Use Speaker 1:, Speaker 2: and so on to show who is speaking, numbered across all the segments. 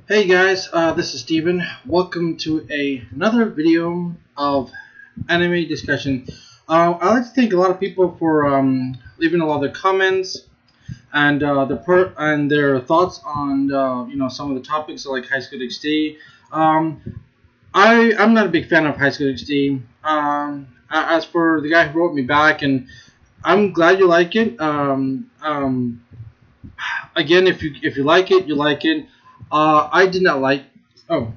Speaker 1: Hey guys, this is Steven. Welcome to another video of anime discussion. I'd like to thank a lot of people for leaving a lot of their comments and their thoughts on some of the topics like High School DXD. I'm not a big fan of High School DXD. As for the guy who wrote me back, and I'm glad you like it. Again, if you like it, you like it. I did not like. Oh,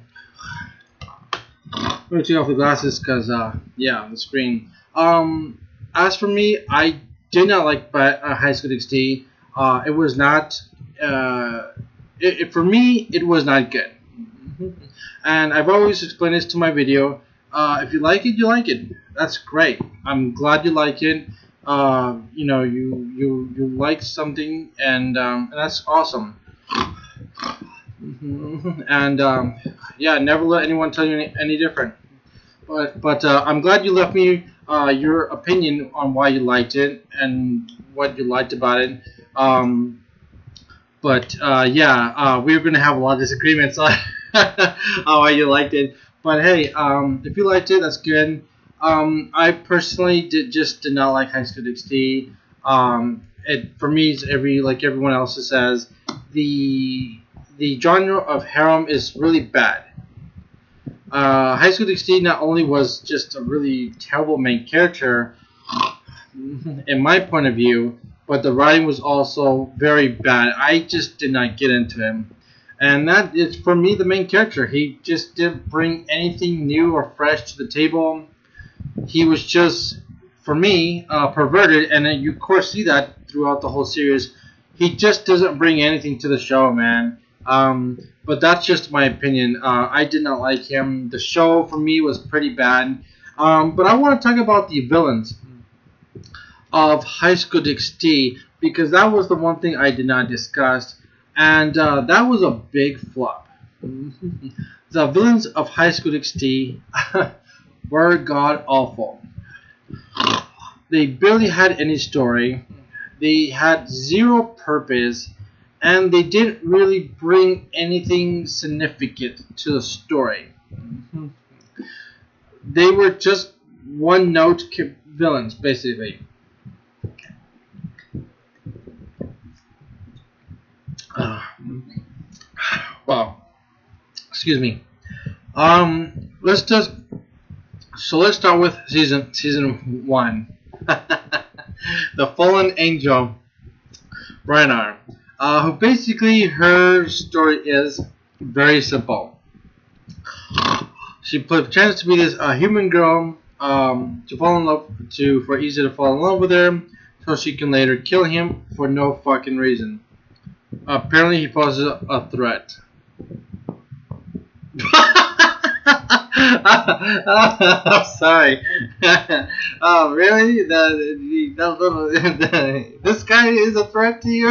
Speaker 1: I'm gonna take off the glasses because the screen. As for me, I did not like High School DxD. It was not. For me, it was not good. And I've always explained this to my video. If you like it, you like it. That's great. I'm glad you like it. You like something, and that's awesome. And never let anyone tell you any different. But I'm glad you left me your opinion on why you liked it and what you liked about it. We're gonna have a lot of disagreements on why you liked it. But hey, if you liked it, that's good. I personally did not like High School DxD. For me, it's like everyone else says, the genre of harem is really bad. High School DxD not only was just a really terrible main character, in my point of view, but the writing was also very bad. I just did not get into him. And that is, for me, the main character. He just didn't bring anything new or fresh to the table. He was just, for me, perverted, and you of course see that throughout the whole series. He just doesn't bring anything to the show, man. But that's just my opinion. I did not like him. The show for me was pretty bad. But I want to talk about the villains of High School DxD, because that was the one thing I did not discuss, and that was a big flop. The villains of High School DxD were god awful. They barely had any story. They had zero purpose. And they didn't really bring anything significant to the story. They were just one-note villains, basically. Excuse me. Let's start with season 1. The Fallen Angel, Rant. Who basically, her story is very simple. She pretends to be this human girl to fall in love for Isa to fall in love with her, so she can later kill him for no fucking reason. Apparently, he poses a threat. I'm sorry. Oh, really? This guy is a threat to you?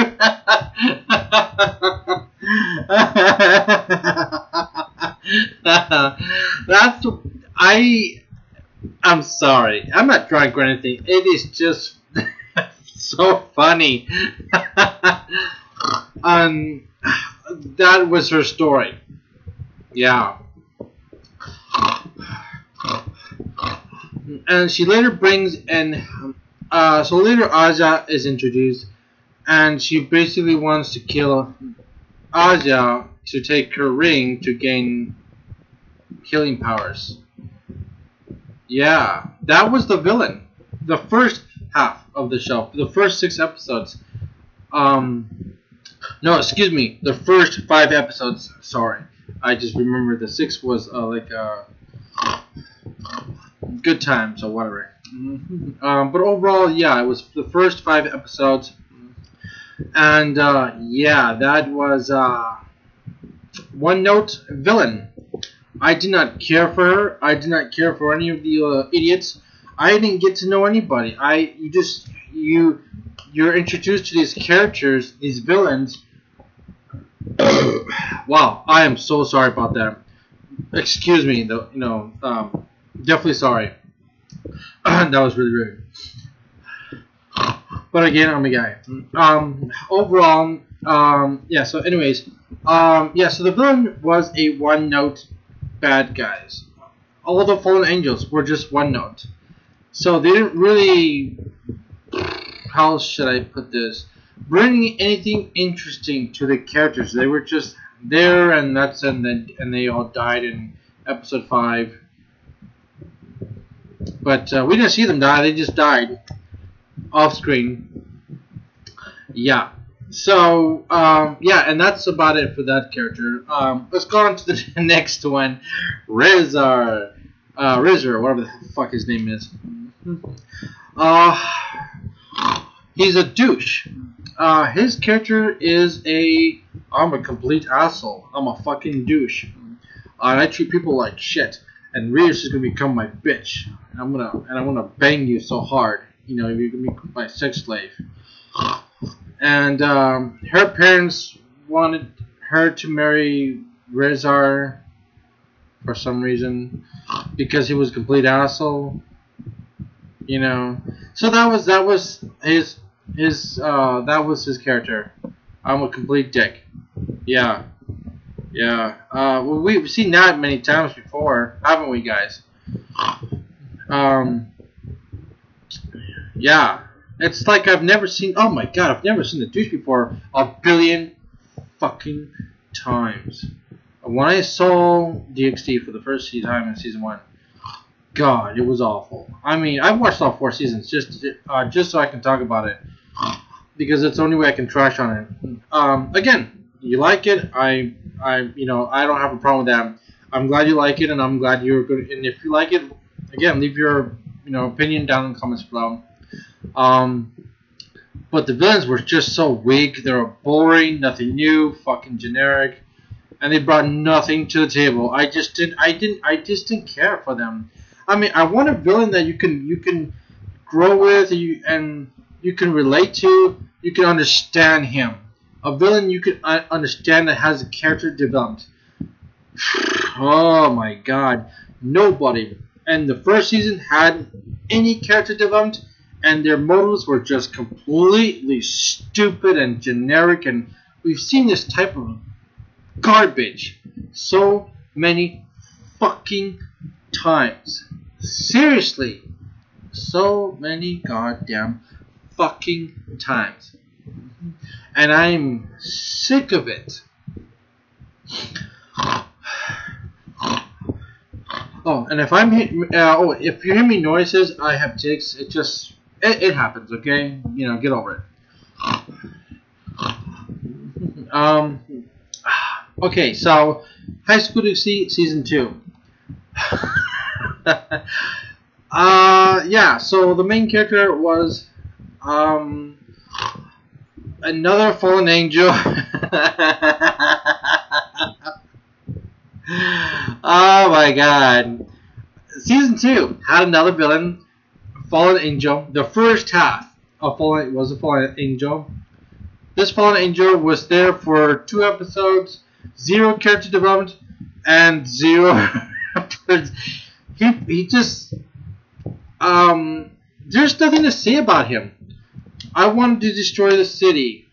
Speaker 1: I'm sorry. I'm not drunk or anything. It is just so funny. That was her story. Yeah. And she later brings in, so later Aja is introduced, and she basically wants to kill Aja to take her ring to gain healing powers. Yeah, that was the villain. The first half of the show, the first 6 episodes. No, excuse me, the first 5 episodes. Sorry, I just remember the 6 was good times or whatever. But overall, yeah, it was the first 5 episodes, and that was one-note villain. I did not care for her. I did not care for any of the idiots. I didn't get to know anybody. You're introduced to these characters, these villains. Wow, I am so sorry about that. Excuse me, though. Definitely sorry. That was really rude. But again, I'm a guy. Overall, yeah. So, anyways, Yeah. So the villain was a one-note bad guys. All the fallen angels were just one note. So they didn't really. How should I put this? Bring anything interesting to the characters. They were just there, and that's and they all died in episode 5. But we didn't see them die. They just died off screen. Yeah. So yeah, and that's about it for that character. Let's go on to the next one, Rizar, whatever the fuck his name is. He's a douche. His character is I'm a complete asshole. I'm a fucking douche. And I treat people like shit. And Rios is gonna become my bitch. And I'm gonna bang you so hard. You know, you're gonna be my sex slave. And her parents wanted her to marry Rezar for some reason because he was a complete asshole. You know, so that was his character. I'm a complete dick. Yeah. Well, we've seen that many times before, haven't we, guys? Yeah. It's like I've never seen. Oh my god, I've never seen the douche before a billion fucking times. When I saw DXD for the first time in season 1, God, it was awful. I mean, I've watched all 4 seasons just so I can talk about it, because it's the only way I can trash on it. Again, you like it, I don't have a problem with that. I'm glad you like it, and I'm glad you're good. And if you like it, again, leave your opinion down in the comments below. But the villains were just so weak. They were boring, nothing new, fucking generic, and they brought nothing to the table. I just didn't care for them. I mean, I want a villain that you can grow with, and you can relate to. You can understand him. A villain you can understand that has a character developed. Oh my god, nobody in the first season had any character development, and their motives were just completely stupid and generic. And we've seen this type of garbage so many fucking times. Seriously, so many goddamn fucking times, and I'm sick of it. Oh, and if if you hear me noises, I have tics. It happens. Okay, get over it. Okay, so High School DXD season 2. Yeah. So the main character was another fallen angel. Oh my god. Season 2 had another villain, fallen angel. The first half of was a fallen angel. This fallen angel was there for 2 episodes, 0 character development, and 0 he just there's nothing to say about him. I wanted to destroy the city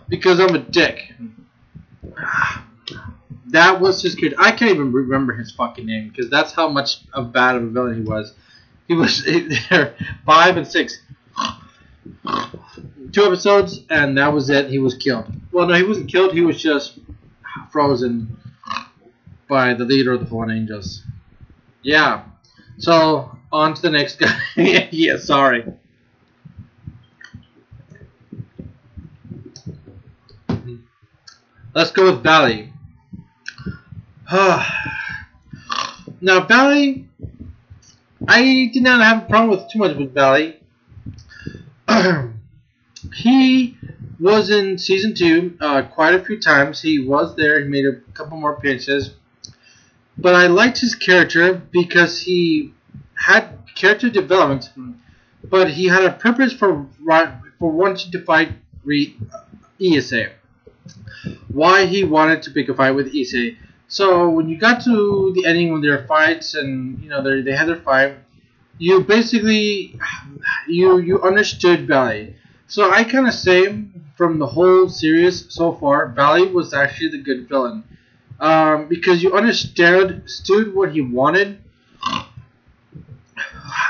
Speaker 1: because I'm a dick. That was his character. I can't even remember his fucking name because that's how much of bad of a villain he was. He was there 5 and 6. 2 episodes, and that was it. He was killed. Well, no, he wasn't killed. He was just frozen by the leader of the Fallen Angels. Yeah. So, on to the next guy. Yeah, sorry. Let's go with Bally. Now, Bally, I did not have a problem with too much with Bally. He was in season 2 quite a few times. He was there. He made a couple more appearances. But I liked his character because he had character development, but he had a purpose for wanting to fight ESA. Why he wanted to pick a fight with ESA. So when you got to the ending when there were fights and they had their fight, you basically you understood Bally. So I kind of say from the whole series so far, Valley was actually the good villain. Because you understood what he wanted,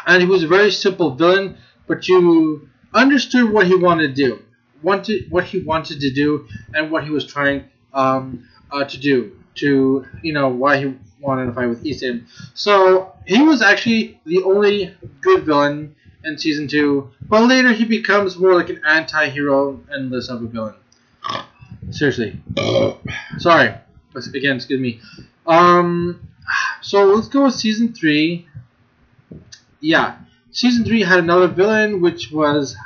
Speaker 1: and he was a very simple villain, but you understood what he wanted to do, what he wanted to do, and what he was trying to do, to why he wanted to fight with Ethan. So he was actually the only good villain in season 2, but later he becomes more like an anti-hero and less of a villain. Seriously, sorry. Again, excuse me. So let's go with season 3. Yeah, season 3 had another villain, which was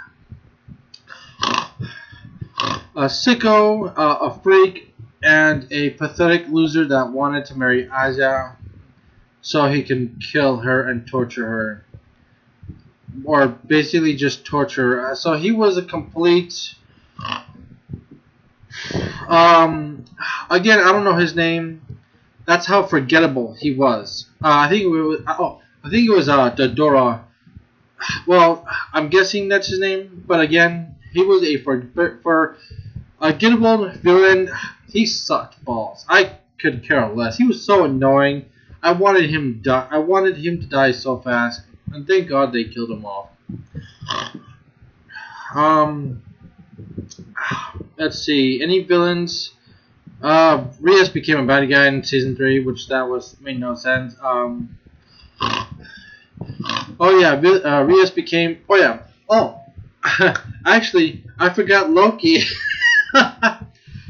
Speaker 1: a sicko, a freak, and a pathetic loser that wanted to marry Aja so he can kill her and torture her, or basically just torture her. So he was a complete. Again, I don't know his name. That's how forgettable he was. I think it was. I think it was Dodora. Well, I'm guessing that's his name. But again, he was a forgettable villain. He sucked balls. I could care less. He was so annoying. I wanted him to die so fast, and thank God they killed him off. Let's see. Any villains? Rias became a bad guy in season 3, which made no sense. Oh yeah, Rias became. Oh yeah. Oh, actually, I forgot Loki.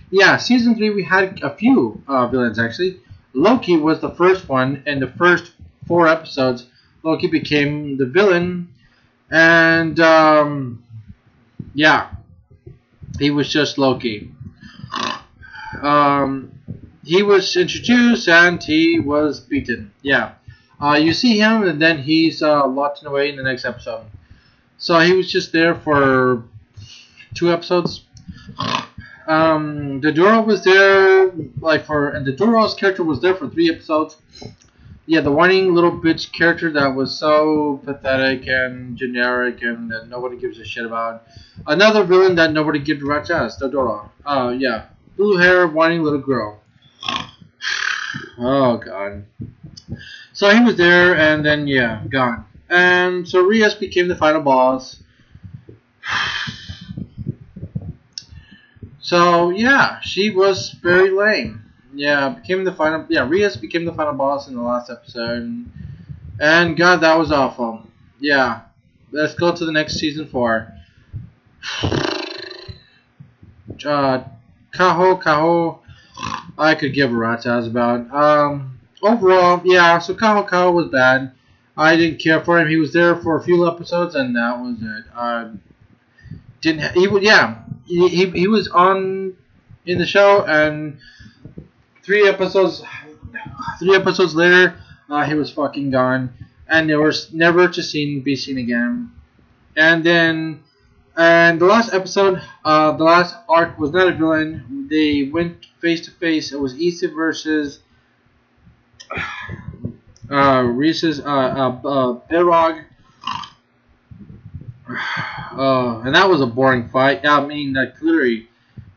Speaker 1: Yeah, season 3 we had a few villains actually. Loki was the first one. In the first 4 episodes, Loki became the villain, and yeah, he was just Loki. He was introduced and he was beaten. Yeah. You see him and then he's locked away in the next episode. So he was just there for 2 episodes. Dodora was there and Dodora's character was there for 3 episodes. Yeah, the whining little bitch character that was so pathetic and generic and that nobody gives a shit about. Another villain that nobody gives a rat's ass, Dodora. Yeah. Blue hair, whining little girl. Oh, God. So he was there, and then, yeah, gone. And so Rias became the final boss. So, yeah, she was very lame. Yeah, Rias became the final boss in the last episode. And, God, that was awful. Yeah. Let's go to the next season 4. Kaho, I could give a rat's ass about. Overall, yeah, so Kaho was bad. I didn't care for him. He was there for a few episodes, and that was it. He was on in the show, and 3 episodes later, he was fucking gone, and there was never to be seen again. And then. And the last episode, the last arc was not a villain. They went face to face. It was Issa versus Reese's Berog. And that was a boring fight. I mean, literally,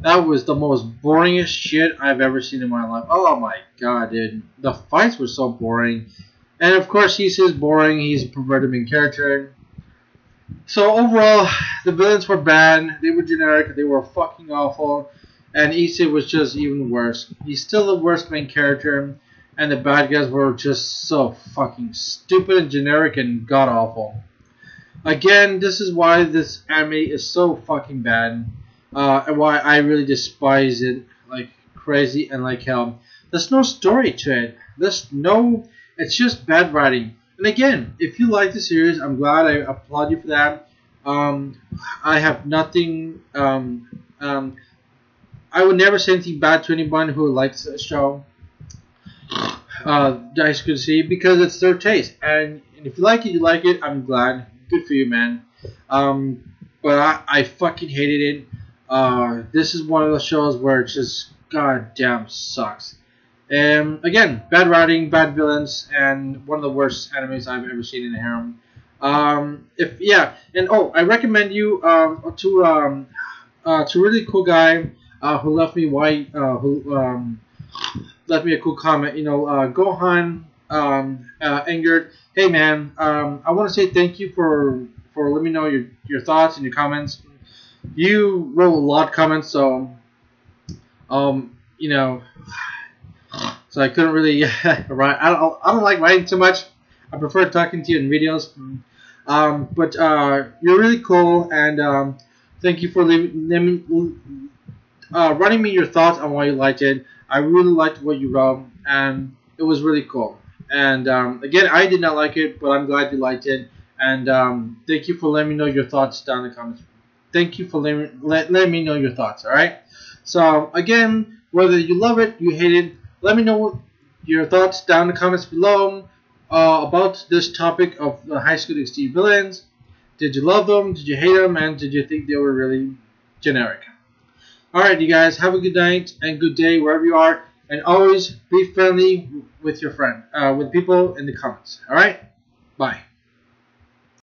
Speaker 1: that was the most boringest shit I've ever seen in my life. Oh my god, dude. The fights were so boring. And of course, Issa's boring. He's a perverted main character. So overall, the villains were bad, they were generic, they were fucking awful, and Issa was just even worse. He's still the worst main character, and the bad guys were just so fucking stupid and generic and god-awful. Again, this is why this anime is so fucking bad, and why I really despise it like crazy and like hell. There's no story to it. It's just bad writing. And again, if you like the series, I'm glad. I applaud you for that. I have nothing. I would never say anything bad to anyone who likes the show. Guys could see because it's their taste, and if you like it, you like it. I'm glad. Good for you, man. But I fucking hated it. This is one of the shows where it just goddamn sucks. Again, bad writing, bad villains, and one of the worst animes I've ever seen in a harem. I recommend you to it's a really cool guy who left me left me a cool comment. Gohan angered. Hey man, I want to say thank you for letting me know your thoughts and your comments. You wrote a lot of comments, so um, you know, so I couldn't really write. I don't like writing too much. I prefer talking to you in videos. But you're really cool, and thank you for writing me your thoughts on why you liked it. I really liked what you wrote, and it was really cool. And again, I did not like it, but I'm glad you liked it. And thank you for letting me know your thoughts down in the comments. Thank you for letting me know your thoughts. All right. So again, whether you love it, you hate it, let me know your thoughts down in the comments below about this topic of the high school DXD villains. Did you love them? Did you hate them? And did you think they were really generic? Alright, you guys, have a good night and good day wherever you are. And always be friendly with your with people in the comments. Alright? Bye.